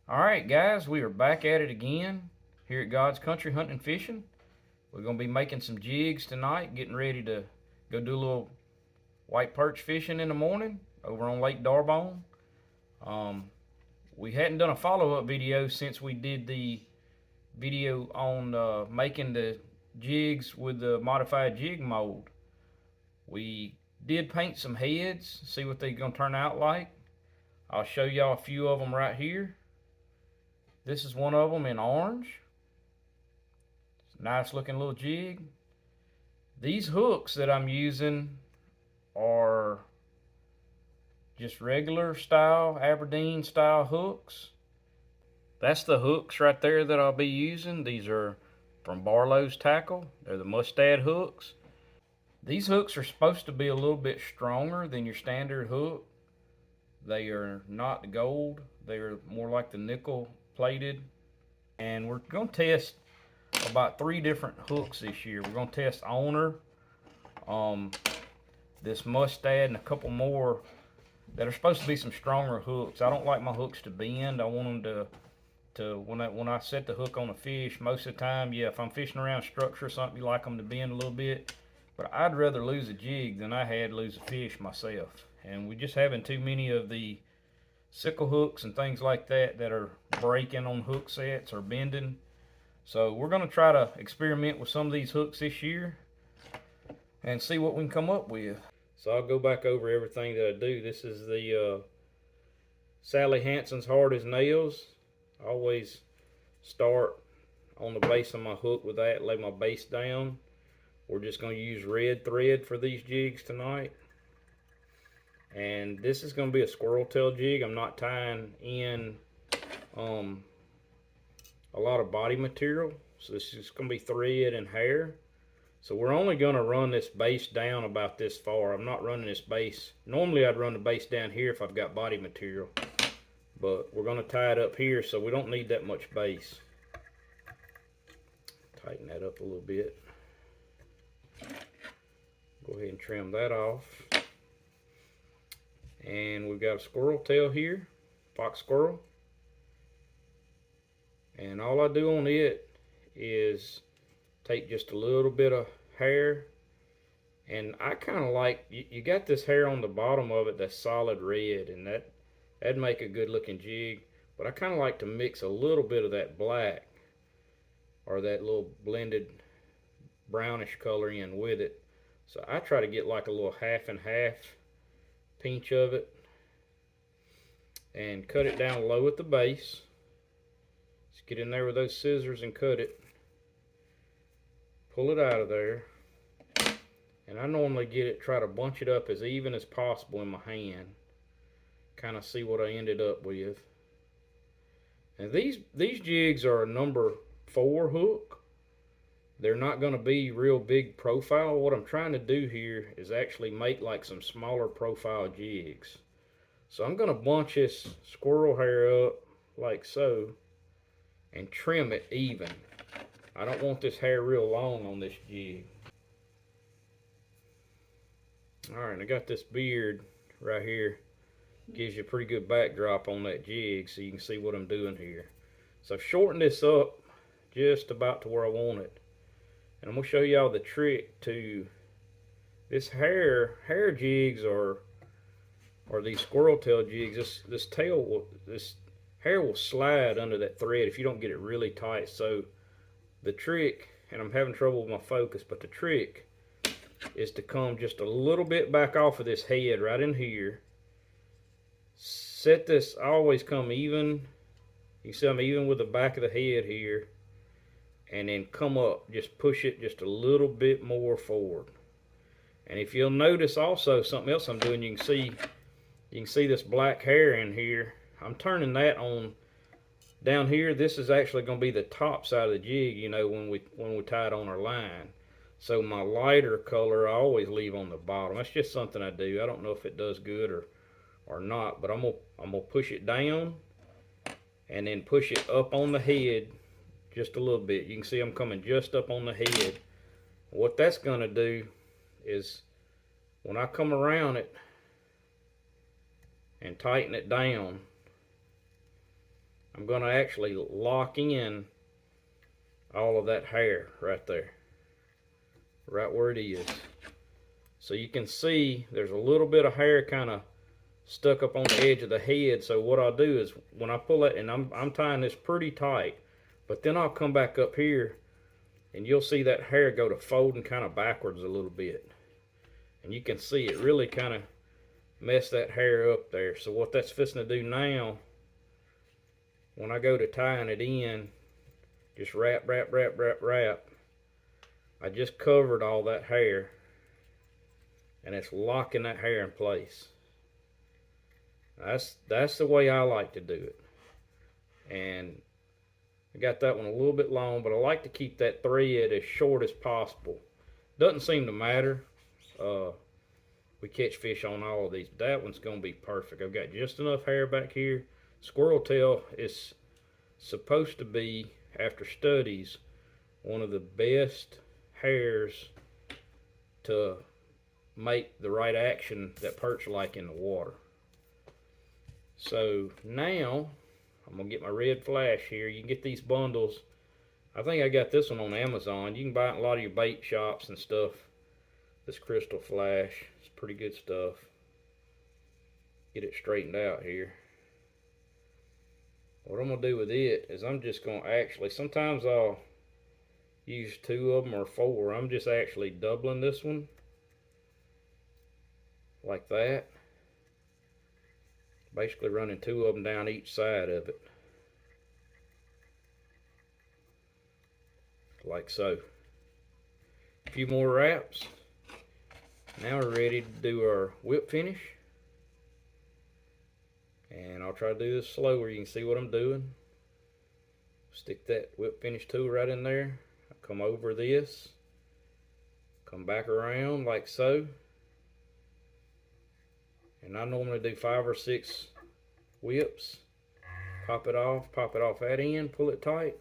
Alright guys, we are back at it again here at God's Country Hunting and Fishing. We're going to be making some jigs tonight, getting ready to go do a little white perch fishing in the morning over on Lake Darbonne. We hadn't done a follow-up video since we did the video on making the jigs with the modified jig mold. We did paint some heads, see what they're going to turn out like. I'll show y'all a few of them right here. This is one of them in orange. It's a nice looking little jig. These hooks that I'm using are just regular style, Aberdeen style hooks. That's the hooks right there that I'll be using. These are from Barlow's Tackle. They're the Mustad hooks. These hooks are supposed to be a little bit stronger than your standard hook. They are not gold. They're more like the nickel plated. And we're going to test about 3 different hooks this year. We're going to test Owner, this Mustad, and a couple more that are supposed to be some stronger hooks. I don't like my hooks to bend. I want them to when I set the hook on a fish, most of the time, yeah, if I'm fishing around structure or something, you like them to bend a little bit. But I'd rather lose a jig than I had lose a fish myself. And we're just having too many of the sickle hooks and things like that that are breaking on hook sets or bending. So we're going to try to experiment with some of these hooks this year and see what we can come up with. So I'll go back over everything that I do. This is the Sally Hansen's Hard as Nails. I always start on the base of my hook with that, lay my base down. We're just going to use red thread for these jigs tonight. And this is going to be a squirrel tail jig. I'm not tying in a lot of body material. So this is going to be thread and hair. So we're only going to run this base down about this far. I'm not running this base. Normally I'd run the base down here if I've got body material. But we're going to tie it up here so we don't need that much base. Tighten that up a little bit. Go ahead and trim that off. And we've got a squirrel tail here, fox squirrel. And all I do on it is take just a little bit of hair. And I kind of like, you got this hair on the bottom of it that's solid red, and that'd make a good looking jig. But I kind of like to mix a little bit of that black or that little blended brownish color in with it. So I try to get like a little half and half pinch of it and cut it down low at the base. Just get in there with those scissors and cut it. Pull it out of there. And I normally try to bunch it up as even as possible in my hand. Kind of see what I ended up with. And these jigs are a number 4 hook. They're not going to be real big profile. What I'm trying to do here is actually make like some smaller profile jigs. So I'm going to bunch this squirrel hair up like so and trim it even. I don't want this hair real long on this jig. Alright, I got this beard right here. Gives you a pretty good backdrop on that jig so you can see what I'm doing here. So I've shortened this up just about to where I want it. And I'm going to show y'all the trick to this hair jigs or these squirrel tail jigs. This hair will slide under that thread if you don't get it really tight. So the trick, and I'm having trouble with my focus, but the trick is to come just a little bit back off of this head right in here. Set this, I always come even. You see I'm even with the back of the head here. And then come up, just push it just a little bit more forward. And if you'll notice also something else I'm doing, you can see this black hair in here. I'm turning that on down here. This is actually going to be the top side of the jig, you know, when we tie it on our line. So my lighter color I always leave on the bottom. That's just something I do. I don't know if it does good or not, but I'm gonna push it down and then push it up on the head just a little bit. You can see I'm coming just up on the head. What that's going to do is when I come around it and tighten it down, I'm going to actually lock in all of that hair right there, right where it is. So you can see there's a little bit of hair kind of stuck up on the edge of the head. So what I'll do is when I pull it, and I'm tying this pretty tight, but then I'll come back up here and you'll see that hair go to folding kind of backwards a little bit. And you can see it really kind of mess that hair up there. So what that's fixing to do now, when I go to tying it in, just wrap, wrap, wrap, wrap, wrap. I just covered all that hair, and it's locking that hair in place. That's the way I like to do it. And I got that one a little bit long, but I like to keep that thread as short as possible. Doesn't seem to matter. We catch fish on all of these, but that one's going to be perfect. I've got just enough hair back here. Squirrel tail is supposed to be, after studies, one of the best hairs to make the right action that perch like in the water. So now I'm gonna get my red flash here. You can get these bundles. I think I got this one on Amazon. You can buy it in a lot of your bait shops and stuff. This crystal flash, it's pretty good stuff. Get it straightened out here. What I'm gonna do with it is I'm just gonna actually, sometimes I'll use 2 of them or 4. I'm just actually doubling this one like that. Basically running 2 of them down each side of it. Like so. A few more wraps. Now we're ready to do our whip finish. And I'll try to do this slower. You can see what I'm doing. Stick that whip finish tool right in there. I'll come over this. Come back around like so. And I normally do 5 or 6 whips. Pop it off that end, pull it tight.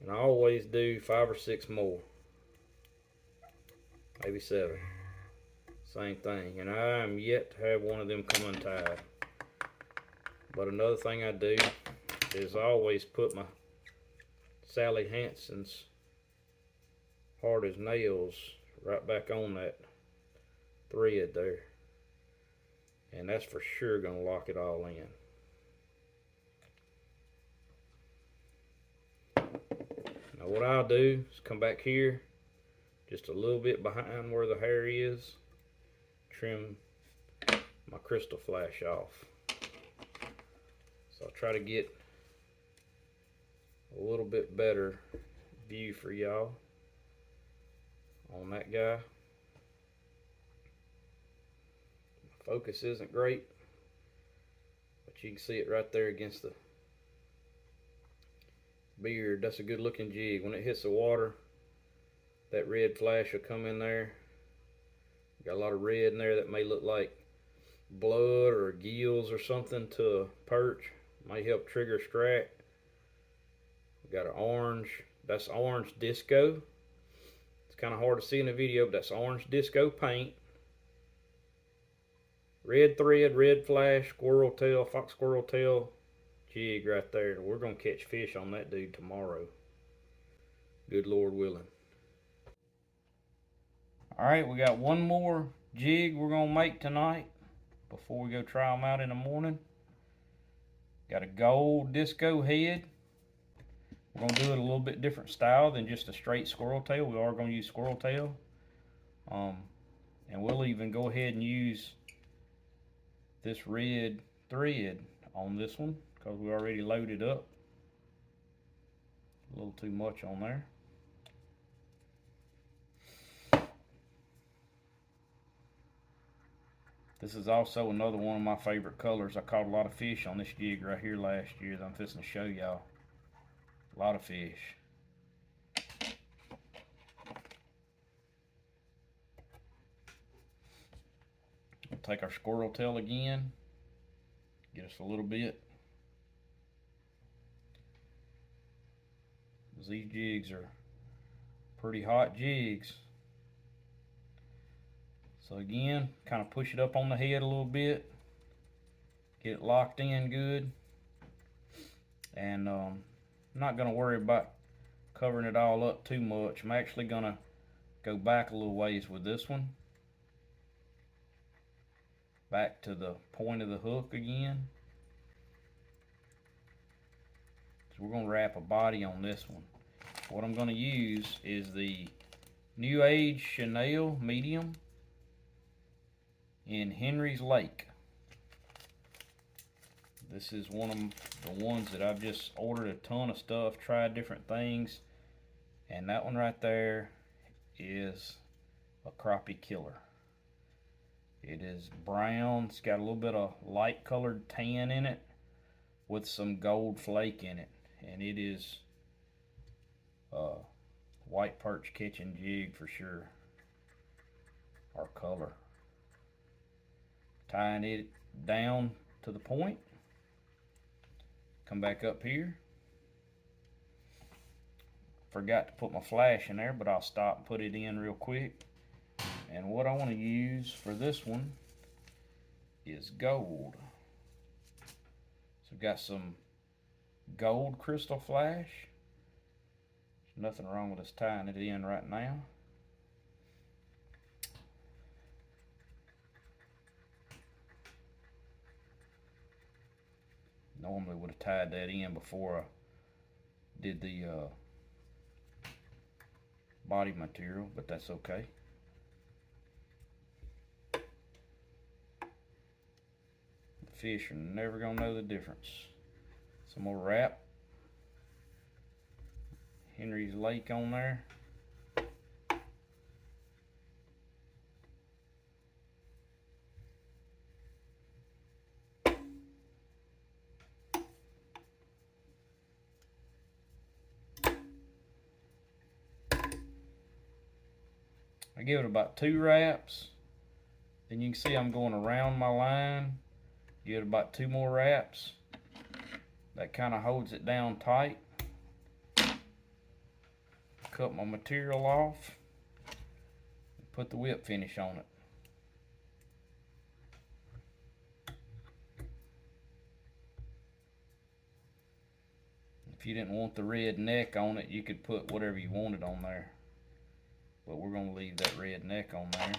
And I always do 5 or 6 more. Maybe 7. Same thing. And I am yet to have one of them come untied. But another thing I do is I always put my Sally Hansen's hard as nails right back on that thread there. And that's for sure going to lock it all in. Now what I'll do is come back here just a little bit behind where the hair is, trim my crystal flash off. So I'll try to get a little bit better view for y'all on that guy. Focus isn't great, but you can see it right there against the beard. That's a good looking jig. When it hits the water, that red flash will come in there. Got a lot of red in there that may look like blood or gills or something to a perch. Might help trigger a strike. We got an orange. That's orange disco. It's kind of hard to see in the video, but that's orange disco paint. Red thread, red flash, squirrel tail, fox squirrel tail jig right there. We're going to catch fish on that dude tomorrow. Good Lord willing. Alright, we got one more jig we're going to make tonight before we go try them out in the morning. Got a gold disco head. We're going to do it a little bit different style than just a straight squirrel tail. We are going to use squirrel tail. And we'll even go ahead and use this red thread on this one because we already loaded up. A little too much on there. This is also another one of my favorite colors. I caught a lot of fish on this jig right here last year that I'm fixing to show y'all. A lot of fish. We'll take our squirrel tail again. Get us a little bit. These jigs are pretty hot jigs. So again, kind of push it up on the head a little bit. Get it locked in good. And I'm not going to worry about covering it all up too much. I'm actually going to go back a little ways with this one. Back to the point of the hook again. So we're going to wrap a body on this one. What I'm going to use is the New Age Chenille Medium in Henry's Lake. This is one of the ones that I've just ordered a ton of stuff, tried different things, and that one right there is a crappie killer. It is brown, it's got a little bit of light colored tan in it with some gold flake in it, and it is a white perch catching jig for sure, or color. Tying it down to the point. Come back up here. Forgot to put my flash in there, but I'll stop and put it in real quick. And what I want to use for this one is gold. So I've got some gold crystal flash. There's nothing wrong with us tying it in right now. Normally would have tied that in before I did the body material, but that's okay. The fish are never gonna know the difference. Some more wrap Henry's Lake on there. I give it about 2 wraps. Then you can see I'm going around my line. Give it about 2 more wraps. That kind of holds it down tight. Cut my material off. Put the whip finish on it. If you didn't want the red neck on it, you could put whatever you wanted on there. But we're going to leave that red neck on there.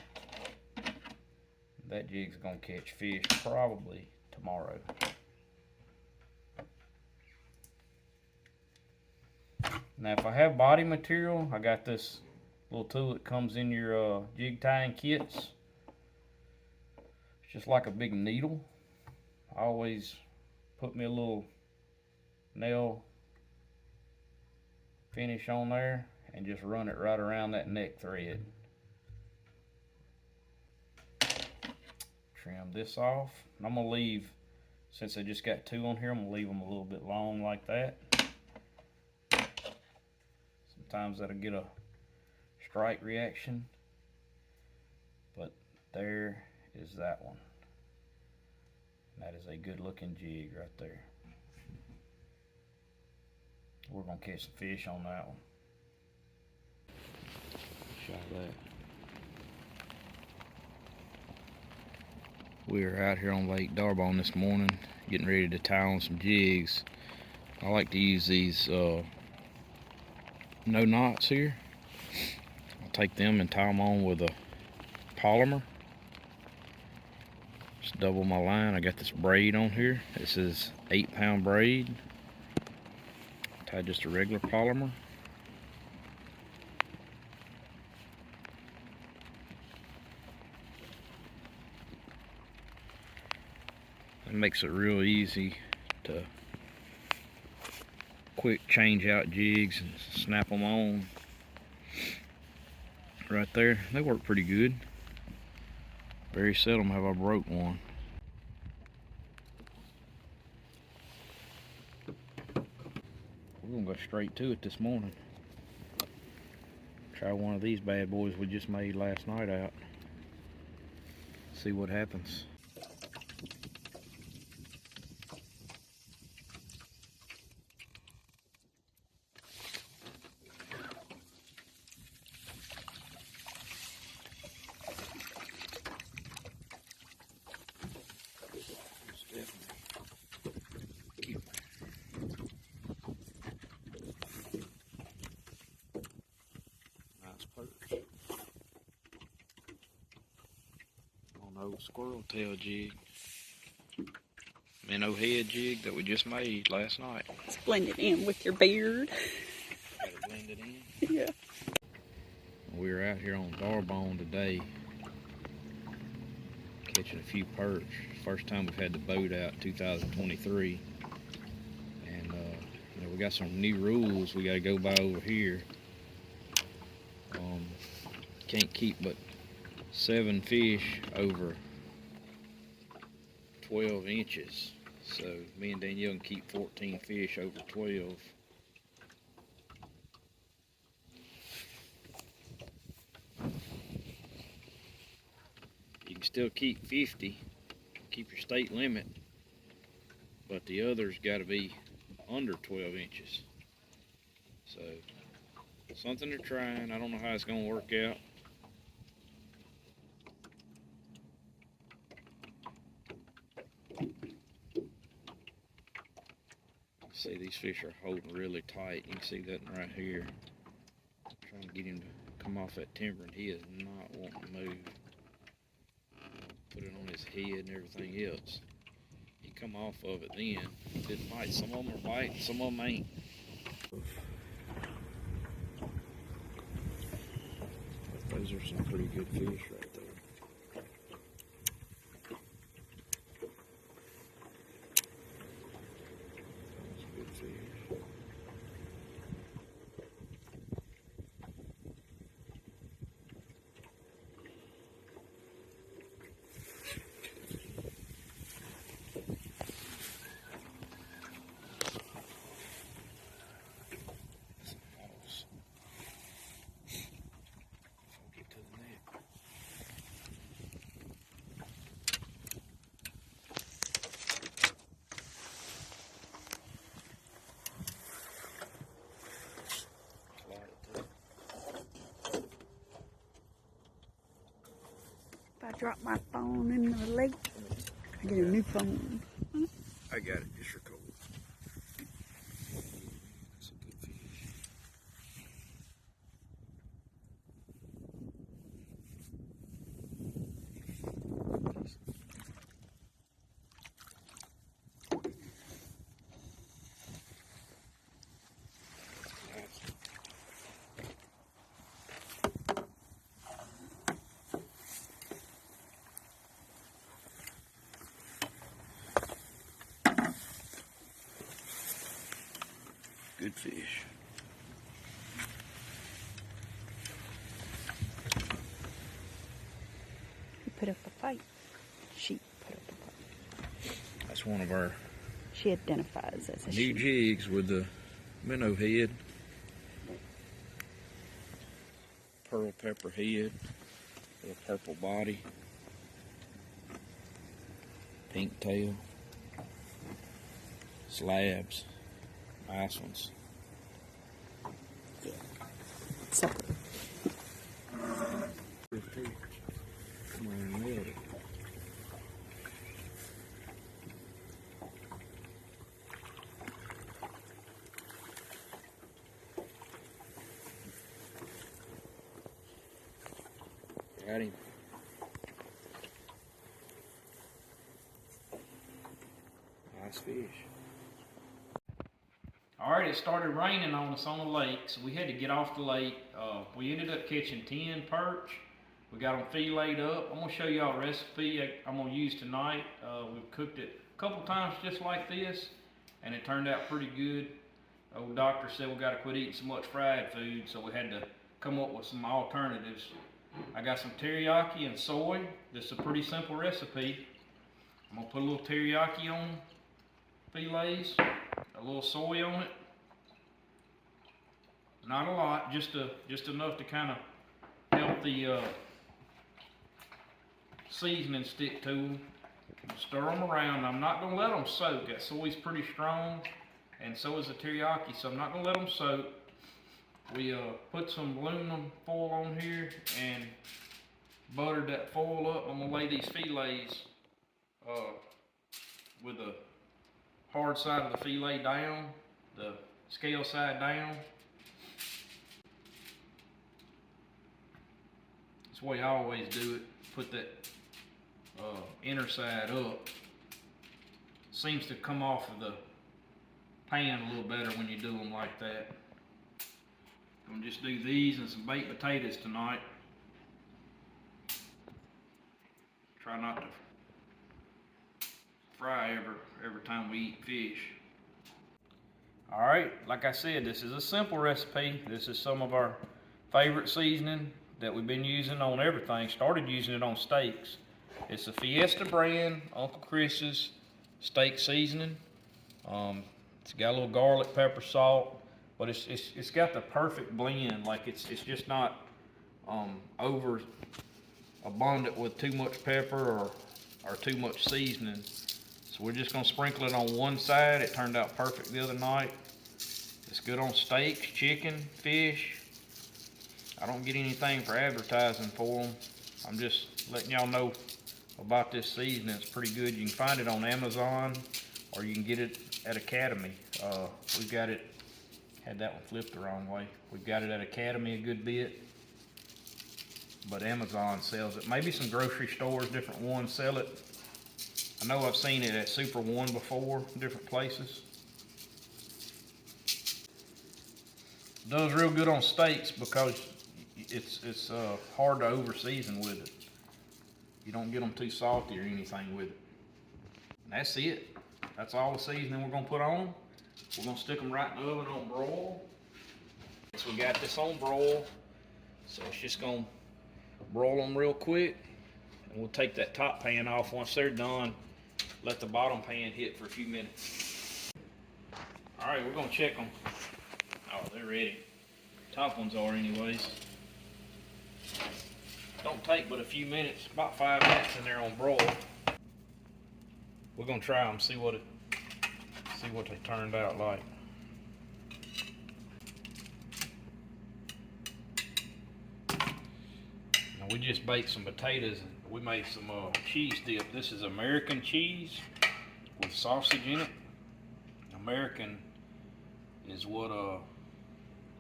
That jig's going to catch fish probably tomorrow. Now if I have body material, I got this little tool that comes in your jig tying kits. It's just like a big needle. I always put me a little nail finish on there and just run it right around that neck thread. Trim this off. And I'm gonna leave, since I just got 2 on here, I'm gonna leave them a little bit long like that. Sometimes that'll get a strike reaction, but there is that one. That is a good looking jig right there. We're gonna catch some fish on that one. Shot that. We're out here on Lake Darbonne this morning, getting ready to tie on some jigs. I like to use these no knots here. I'll take them and tie them on with a polymer. Just double my line. I got this braid on here. This is 8-pound braid. Tie just a regular polymer. It makes it real easy to quick change out jigs and snap them on. Right there, they work pretty good. Very seldom have I broke one. We're gonna go straight to it this morning. Try one of these bad boys we just made last night out. See what happens. old squirrel tail jig. Minnow head jig that we just made last night. Let's blend it in with your beard. Got it blended in? Yeah. We're out here on Darbonne today, catching a few perch. First time we've had the boat out, 2023. And you know, we got some new rules we got to go by over here. Can't keep but 7 fish over 12 inches. So me and Danielle can keep 14 fish over 12. You can still keep 50, keep your state limit, but the others got to be under 12 inches. So something they're trying. I don't know how it's going to work out. See, these fish are holding really tight. You can see that right here. I'm trying to get him to come off that timber, and he is not wanting to move. Put it on his head and everything else. He come off of it then. He didn't bite. Some of them are biting, some of them ain't. Those are some pretty good fish right there. That's good fish. If I drop my phone in the lake, I get a new phone. I got it. Just record. That's a good fish. Good fish. He put up a fight. She put up a fight. That's one of our She identifies as a new she. jigs with the minnow head, pearl pepper head, with a purple body, pink tail, slabs, nice ones. Yeah. Separate. Come on, nailed it. Got him. Nice fish. Alright, it started raining on us on the lake, so we had to get off the lake. We ended up catching 10 perch. We got them filleted up. I'm going to show y'all a recipe I'm going to use tonight. We've cooked it a couple times just like this, and it turned out pretty good. Old doctor said we got to quit eating so much fried food, so we had to come up with some alternatives. I got some teriyaki and soy. This is a pretty simple recipe. I'm going to put a little teriyaki on fillets, a little soy on it. Not a lot, just enough to kind of help the seasoning stick to them. Stir them around. I'm not going to let them soak. That soy's pretty strong, and so is the teriyaki, so I'm not going to let them soak. We put some aluminum foil on here and buttered that foil up. I'm going to lay these fillets with the hard side of the fillet down, the scale side down. That's the way I always do it. Put that inner side up. Seems to come off of the pan a little better when you do them like that. I'm gonna just do these and some baked potatoes tonight. Try not to fry every time we eat fish. All right, like I said, this is a simple recipe. This is some of our favorite seasoning that we've been using on everything. Started using it on steaks. It's a Fiesta brand, Uncle Chris's steak seasoning. It's got a little garlic, pepper, salt, but it's got the perfect blend. Like it's just not over abundant with too much pepper or too much seasoning. So we're just gonna sprinkle it on one side. It turned out perfect the other night. It's good on steaks, chicken, fish. I don't get anything for advertising for them. I'm just letting y'all know about this seasoning. It's pretty good. You can find it on Amazon or you can get it at Academy. We've got it, had that one flipped the wrong way. We've got it at Academy a good bit, but Amazon sells it. Maybe some grocery stores, different ones sell it. I know I've seen it at Super One before, different places. It does real good on steaks because it's hard to over season with it. You don't get them too salty or anything with it. And that's it. That's all the seasoning we're gonna put on them. We're gonna stick them right in the oven on broil. So we got this on broil. So it's just gonna broil them real quick. And we'll take that top pan off once they're done. Let the bottom pan hit for a few minutes. All right, we're gonna check them. Oh, they're ready. Top ones are anyways. Don't take but a few minutes, about 5 minutes in there on broil. We're gonna try them, see what they turned out like. Now we just baked some potatoes and we made some cheese dip. This is American cheese with sausage in it. American is what a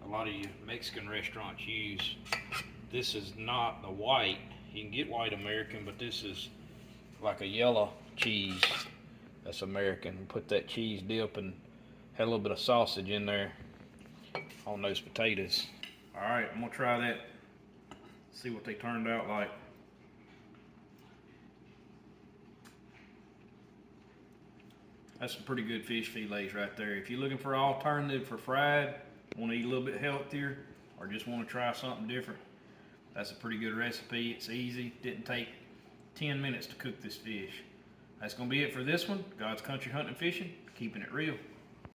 lot of you Mexican restaurants use. This is not the white. You can get white American, but this is like a yellow cheese. That's American. We put that cheese dip and had a little bit of sausage in there on those potatoes. All right, I'm gonna try that. See what they turned out like. That's some pretty good fish fillets right there. If you're looking for an alternative for fried, want to eat a little bit healthier, or just want to try something different, that's a pretty good recipe. It's easy. Didn't take 10 minutes to cook this fish. That's going to be it for this one. God's Country Hunting and Fishing, keeping it real.